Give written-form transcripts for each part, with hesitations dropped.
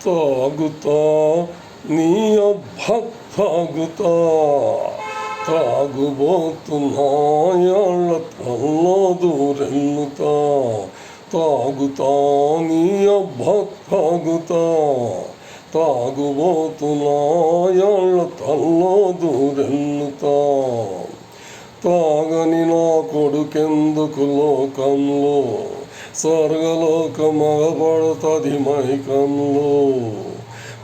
తాగుతా నీ అబ్బ తాగుతా తాగుబోతున్నాయాళ్ళ తల్లో దూరెల్లుతా తాగుతా నీ అబ్బ తాగుతా తాగుబోతున్నాయాళ్ళ తల్లో దూరెల్లుతా తాగని నా కొడుకెందుకు లోకంలో స్వర్గలోక మగపడుతుంది మైకంలో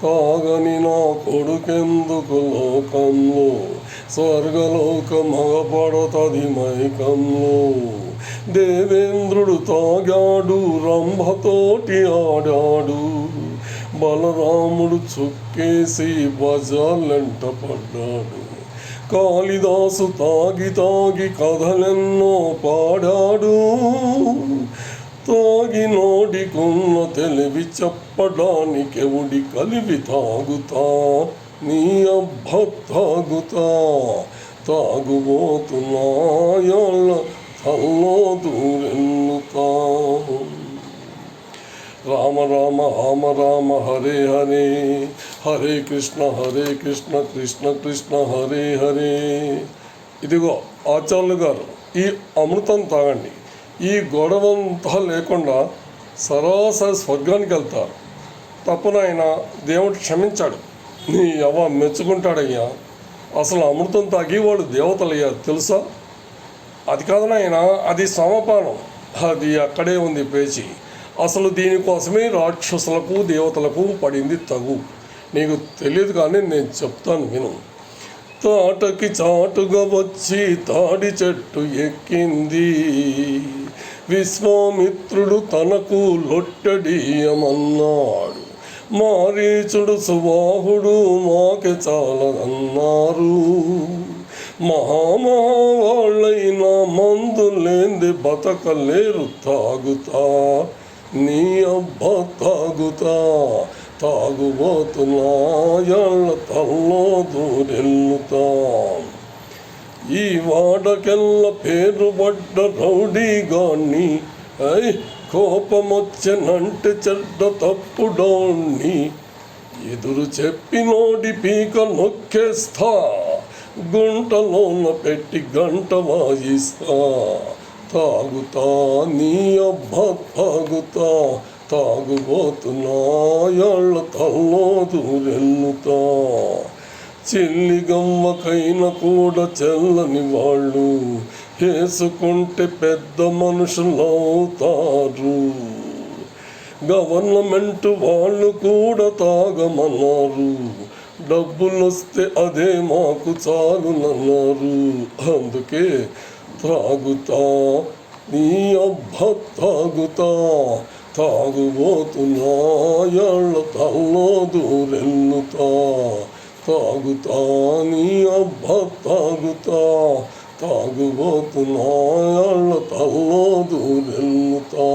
తాగని నా కొడుకెందుకు లోకంలో స్వర్గలోక మగపడుతుంది మైకంలో దేవేంద్రుడు తాగాడు రంభతోటి ఆడాడు బలరాముడు చుక్కేసి బజార్లంట పడ్డాడు కాళిదాసు తాగి తాగి కథలెన్నో పాడాడు తాగి నోటికున్న తెలివి చెప్పడానికెవుడి కలివి తాగుతా నీ అబ్బ తాగుతా తాగుబోతున్నాయాళ్ళ తల్లో దూరెల్లుతా రామ రామ రామ రామ హరే హరే హరే కృష్ణ కృష్ణ కృష్ణ హరే హరే. ఇదిగో ఆచార్యులు గారు, ఈ అమృతం తాగండి. ఈ గొడవంతా లేకుండా సరాసరి స్వర్గానికి వెళ్తారు. తప్పునైనా దేవుడు క్షమించాడు, నీ యవ్వ మెచ్చుకుంటాడయ్యా. అసలు అమృతం తాగి వాళ్ళు దేవతలయ్యారు తెలుసా? అది కాదనైనా, అది సమపానం, అది అక్కడే ఉంది పేచి. అసలు దీనికోసమే రాక్షసులకు దేవతలకు పడింది తగు. నీకు తెలియదు కానీ నేను చెప్తాను విను. తాటకి చాటుగా వచ్చి తాడి చెట్టు ఎక్కింది, విశ్వామిత్రుడు తనకు లొట్టడీయమన్నాడు. మారీచుడు సుబాహుడు మాకే చాలదన్నారు. మహామహావాళ్ళైనా మందు లేంది బతకలేరు. తాగుతా నీ అబ్బ తాగుతా తాగుబోతున్నాయాళ్ళ తల్లో దూరెల్లుతా. ఈ వాడకెల్ల పేరు పడ్డ రౌడీగాన్ని, కోపమొచ్చనంటే చెడ్డ తప్పుడోణ్ణి, ఎదురు చెప్పినోడి పీక నొక్కేస్తా, గుంటలోన పెట్టి గంట వాయిస్తా. తాగుతా నీ అబ్బ తాగుతా తాగుబోతున్నాయాళ్ళ తల్లో దూరెల్లుతా. చిల్లిగమ్మకైన కూడా చెల్లని వాళ్ళు వేసుకుంటే పెద్ద మనుషులవుతారు. గవర్నమెంట్ వాళ్ళు కూడా తాగమన్నారు, డబ్బులొస్తే అదే మాకు చాలునన్నారు. అందుకే తాగుతా నీ అబ్బ తాగుతా తాగుబోతున్నాయాళ్ళ తల్లో దూరెల్లుతా. తాగుతా నీ అబ్బ తాగుతా తాగుబోతున్నాయాళ్ళ తల్లో దూరెల్లుతా.